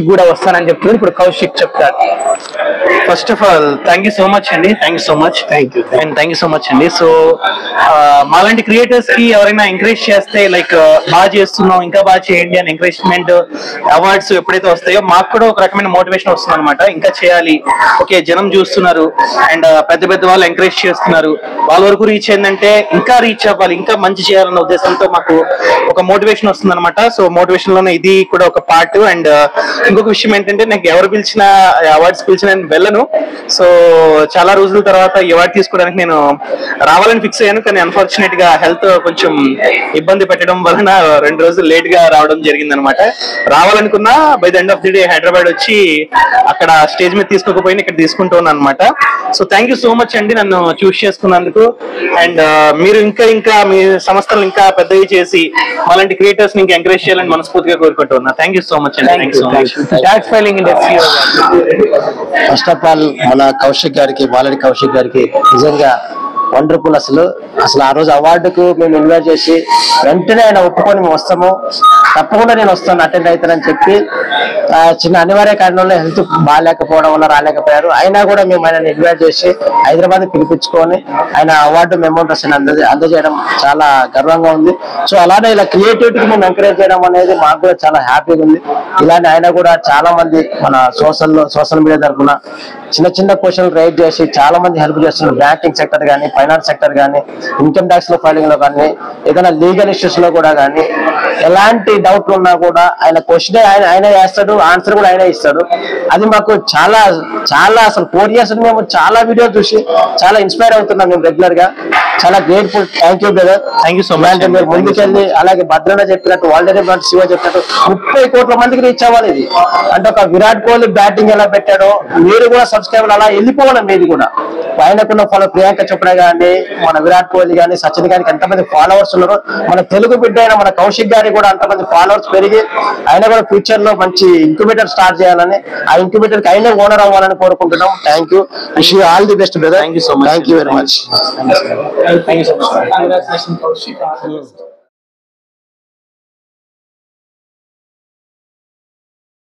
కూడా వస్తానని చెప్తున్నాడు. ఇప్పుడు కౌశిక్ చెప్తాడు. First of all thank you so much అండి. Thank you so much. Thank you and thank you so much అండి. సో మాలాంటి క్రియేటర్స్ కి ఎవరైనా ఎంకరేజ్ చేస్తే లైక్ బాగా చేస్తున్నాం ఇంకా బాగా చేయండి అని ఎంకరేజ్మెంట్ అవార్డ్స్ ఎప్పుడైతే వస్తాయో మాకు కూడా ఒక రకమైన మోటివేషన్ వస్తుంది అనమాట. ఇంకా చేయాలి, ఓకే జనం చూస్తున్నారు అండ్ పెద్ద పెద్ద వాళ్ళు ఎంకరేజ్ చేస్తున్నారు, వాళ్ళ వరకు రీచ్ అయిందంటే ఇంకా రీచ్ అవ్వాలి, ఇంకా మంచి చేయాలన్న ఉద్దేశంతో మాకు ఒక మోటివేషన్ వస్తుంది అనమాట. సో మోటివేషన్ లోనే ఇది కూడా ఒక పార్ట్. అండ్ ఇంకొక విషయం ఏంటంటే నాకు ఎవరు పిలిచిన అవార్డ్స్ పిలిచిన నేను వెళ్ళను. సో చాలా రోజుల తర్వాత ఈ అవార్డు తీసుకోవడానికి నేను రావాలని ఫిక్స్ అయ్యాను. కానీ అన్ఫార్చునేట్ గా హెల్త్ కొంచెం ఇబ్బంది పెట్టడం వలన 2 రోజులు లేట్ గా రావడం జరిగింది అనమాట. రావాలనుకున్నా by the end of the day Hyderabad వచ్చి అక్కడ స్టేజ్ మీద తీసుకోకపోయినా ఇక్కడ తీసుకుంటూ ఉన్నాను అనమాట. So thank you so much అండి నన్ను చూస్ చేసుకున్నందుకు. అండ్ మీరు ఇంకా మీ సంస్థలు ఇంకా పెద్దవి చేసి అలాంటి క్రియేటర్స్ ఇంకా ఎంకరేజ్ చేయాలని మనస్ఫూర్తిగా కోరుకుంటూ ఉన్నా. థ్యాంక్ యూ సో మచ్ అండి. Thank you so much. Dot filing industry. First of all మన కౌశిక్ గారికి, బాలడి కౌశిక్ గారికి నిజంగా వండర్ఫుల్. అసలు ఆ రోజు అవార్డుకు మేము ఇన్వైట్ చేసి వెంటనే ఆయన ఒప్పుకొని మేము వస్తాము, తప్పకుండా నేను వస్తాను అటెండ్ అవుతానని చెప్పి చిన్న అనివార్య కారణంలో హెల్త్ బాగాలేకపోవడం వల్ల రాలేకపోయారు. అయినా కూడా మేము ఆయన ఇన్వైట్ చేసి హైదరాబాద్ పిలిపించుకొని ఆయన అవార్డు మెమోంటస్ అందజేయడం చాలా గర్వంగా ఉంది. సో అలానే ఇలా క్రియేటివిటీకి మేము ఎంకరేజ్ చేయడం అనేది మాకు కూడా చాలా హ్యాపీగా ఉంది. ఇలానే ఆయన కూడా చాలా మంది మన సోషల్ మీడియా తరఫున చిన్న క్వశ్చన్లు రైజ్ చేసి చాలా మంది హెల్ప్ చేస్తున్నారు. బ్యాంకింగ్ సెక్టర్ కానీ, ఫైనాన్స్ సెక్టర్ కానీ, ఇన్కమ్ ట్యాక్స్ లో ఫైలింగ్ లో కానీ, ఏదైనా లీగల్ ఇష్యూస్ లో కూడా కానీ ఎలాంటి డౌట్లు ఉన్నా కూడా ఆయన క్వశ్చన్ ఆయన వేస్తాడు, ఆన్సర్ కూడా ఆయన ఇస్తాడు. అది మాకు చాలా అసలు 4 years మేము చాలా వీడియో చూసి చాలా ఇన్స్పైర్ అవుతున్నాం మేము రెగ్యులర్ గా. చాలా grateful. Thank you brother. Thank you so much. మీరు ముందుకెళ్ళి అలాగే భద్రన చెప్పినట్టు ఆల్రెడీ శివ చెప్పినట్టు 30 కోట్ల మందికి రీచ్ అవ్వాలి. ఇది అంటే ఒక విరాట్ కోహ్లీ బ్యాటింగ్ ఎలా పెట్టాడో మీరు కూడా సబ్స్క్రైబర్ అలా వెళ్ళిపోవాలి. మీది కూడా ఆయనకున్న ఫాలో ప్రియాంక చోప్రా గానీ, మన విరాట్ కోహ్లీ కానీ, సచిన్ గారికి ఎంతమంది ఫాలోవర్స్ ఉన్నారు. మన తెలుగు బిడ్డ అయిన మన కౌశిక్ గారికి కూడా అంతమంది ఫాలోవర్స్ పెరిగి ఆయన కూడా ఫ్యూచర్ లో మంచి ఇంక్యుబేటర్ స్టార్ట్ చేయాలని, ఆ ఇంక్యుబేటర్ కి ఆయనే ఓనర్ అవ్వాలని కోరుకుంటున్నాం. Thank you. Wish you all the best brother. Thank you so much. Thank you very much. Thank you so much. Congratulations, Kaushik.